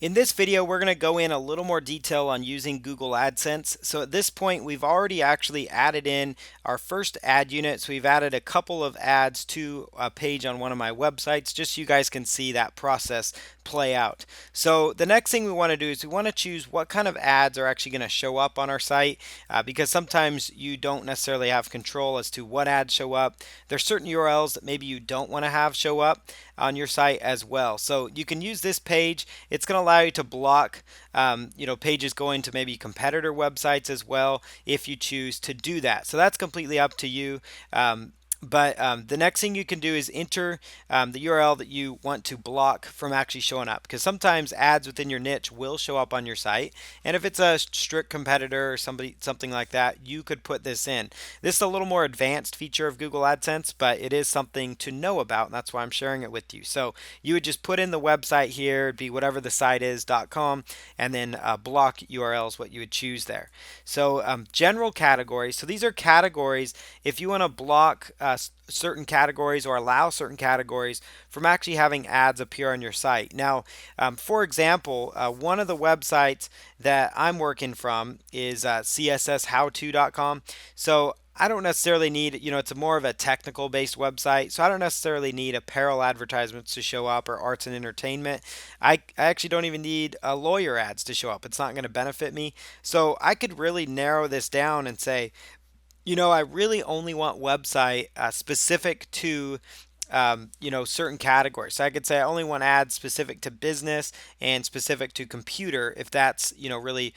In this video, we're going to go in a little more detail on using Google AdSense. So at this point, we've already actually added in our first ad unit. So we've added a couple of ads to a page on one of my websites, just so you guys can see that process play out. So the next thing we want to do is we want to choose what kind of ads are actually going to show up on our site, because sometimes you don't necessarily have control as to what ads show up. There's certain URLs that maybe you don't want to have show up on your site as well. So you can use this page. It's going to allow you to block pages going to maybe competitor websites as well if you choose to do that. So that's completely up to you. But the next thing you can do is enter the URL that you want to block from actually showing up, because sometimes ads within your niche will show up on your site, and if it's a strict competitor or something like that, you could put this in. This is a little more advanced feature of Google AdSense, but it is something to know about, and that's why I'm sharing it with you. So you would just put in the website here, it'd be whatever the site is .com, and then block URLs, what you would choose there. So general categories. So these are categories if you want to block certain categories or allow certain categories from actually having ads appear on your site. Now, for example, one of the websites that I'm working from is csshowto.com. So I don't necessarily need, it's a more of a technical based website, so I don't necessarily need apparel advertisements to show up or arts and entertainment. I actually don't even need lawyer ads to show up. It's not going to benefit me. So I could really narrow this down and say, I really only want website specific to certain categories. So I could say I only want ads specific to business and specific to computer, if that's really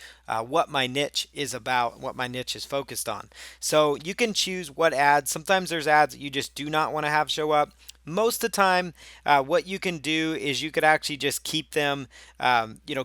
what my niche is about, what my niche is focused on. So you can choose what ads. Sometimes there's ads that you just do not want to have show up. Most of the time, what you can do is you could actually just keep them,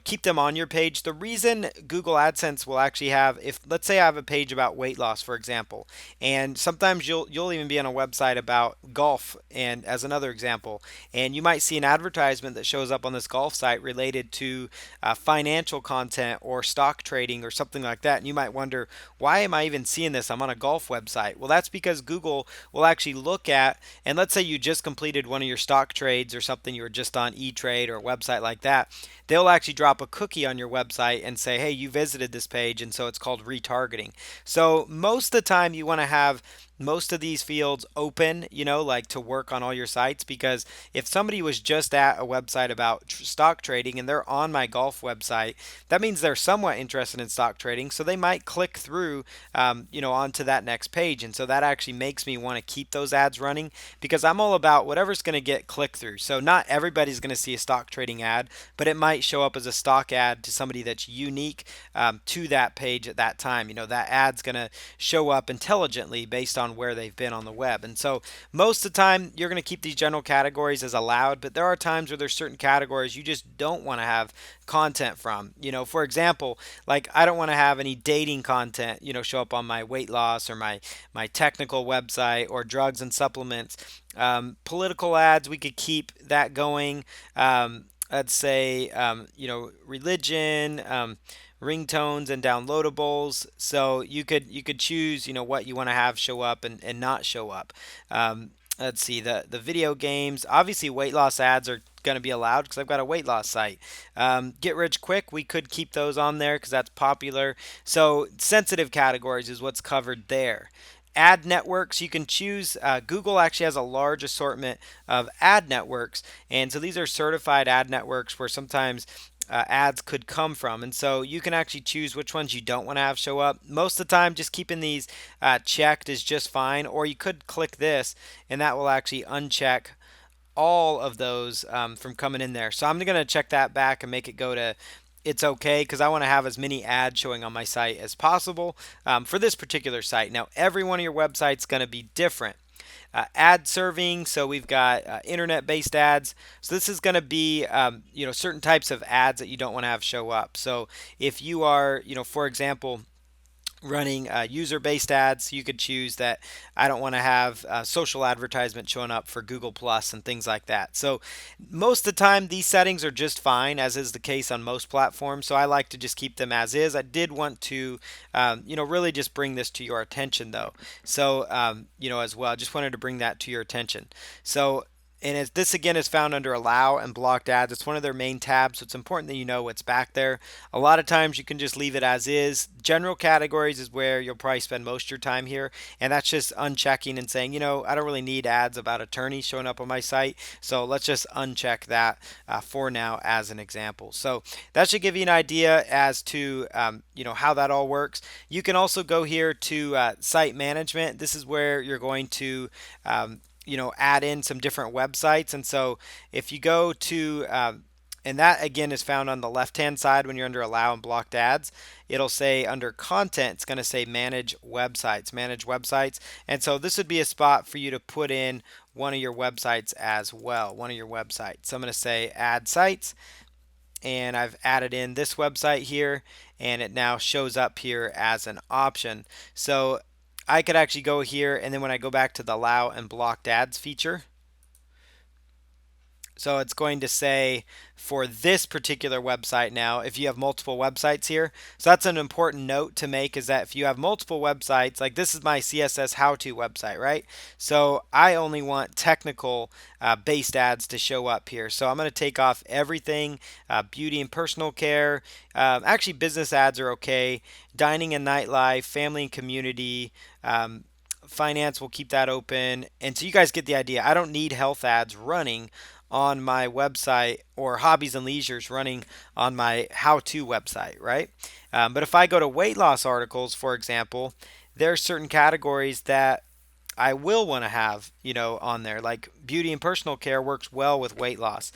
keep them on your page. The reason Google AdSense will actually have, if let's say I have a page about weight loss, for example, and sometimes you'll even be on a website about golf, and as another example, and you might see an advertisement that shows up on this golf site related to financial content or stock trading or something like that, and you might wonder, why am I even seeing this? I'm on a golf website. Well, that's because Google will actually look at, and let's say you just completed one of your stock trades or something, you were just on E-Trade or a website like that, they'll actually drop a cookie on your website and say, hey, you visited this page, and so it's called retargeting. So most of the time you want to have most of these fields open, like to work on all your sites, because if somebody was just at a website about stock trading and they're on my golf website, that means they're somewhat interested in stock trading, so they might click through, onto that next page, and so that actually makes me want to keep those ads running, because I'm all about whatever's going to get click through. So not everybody's going to see a stock trading ad, but it might show up as a stock ad to somebody that's unique to that page at that time. That ad's going to show up intelligently based on where they've been on the web. And so most of the time you're going to keep these general categories as allowed, but there are times where there's certain categories you just don't want to have content from. For example, like I don't want to have any dating content, show up on my weight loss or my technical website, or drugs and supplements. Political ads, we could keep that going. I'd say, religion, ringtones and downloadables. So you could choose, what you want to have show up and not show up. Let's see, the video games. Obviously, weight loss ads are going to be allowed because I've got a weight loss site. Get rich quick, we could keep those on there because that's popular. So sensitive categories is what's covered there. Ad networks, you can choose. Google actually has a large assortment of ad networks, and so these are certified ad networks where sometimes ads could come from, and so you can actually choose which ones you don't want to have show up. Most of the time, just keeping these checked is just fine, or you could click this and that will actually uncheck all of those from coming in there. So I'm going to check that back and make it go to it's okay, because I want to have as many ads showing on my site as possible for this particular site. Now, every one of your websites going to be different. Ad serving, so we've got internet-based ads. So this is going to be certain types of ads that you don't want to have show up. So if you are, for example, running user-based ads, you could choose that I don't want to have social advertisement showing up for Google Plus and things like that. So most of the time these settings are just fine, as is the case on most platforms. So I like to just keep them as is. I did want to really just bring this to your attention though. So as well, I just wanted to bring that to your attention. So And this again is found under allow and blocked ads. It's one of their main tabs, so it's important that you know what's back there. A lot of times you can just leave it as is. General categories is where you'll probably spend most of your time here, and that's just unchecking and saying, I don't really need ads about attorneys showing up on my site, so let's just uncheck that for now as an example. So that should give you an idea as to how that all works. You can also go here to site management. This is where you're going to add in some different websites. And so if you go to, and that again is found on the left hand side when you're under allow and blocked ads, it'll say under content, it's going to say manage websites. And so this would be a spot for you to put in one of your websites as well, one of your websites. So I'm going to say add sites, and I've added in this website here, and it now shows up here as an option. So I could actually go here, and then when I go back to the allow and blocked ads feature, so it's going to say for this particular website now, if you have multiple websites here. So that's an important note to make, is that if you have multiple websites, like this is my CSS how-to website, right? So I only want technical based ads to show up here. So I'm going to take off everything, beauty and personal care. Actually, business ads are okay. Dining and nightlife, family and community. Finance, we'll keep that open. And so you guys get the idea. I don't need health ads running on my website, or hobbies and leisures running on my how-to website, right? But if I go to weight loss articles, for example, there are certain categories that I will want to have, on there. Like beauty and personal care works well with weight loss,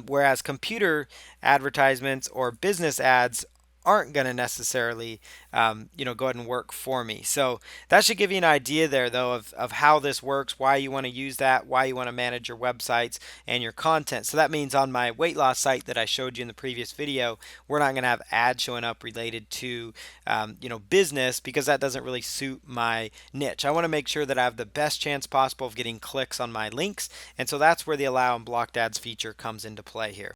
whereas computer advertisements or business ads aren't going to necessarily, go ahead and work for me. So that should give you an idea there, though, of how this works, why you want to use that, why you want to manage your websites and your content. So that means on my weight loss site that I showed you in the previous video, we're not going to have ads showing up related to, business, because that doesn't really suit my niche. I want to make sure that I have the best chance possible of getting clicks on my links. And so that's where the allow and blocked ads feature comes into play here.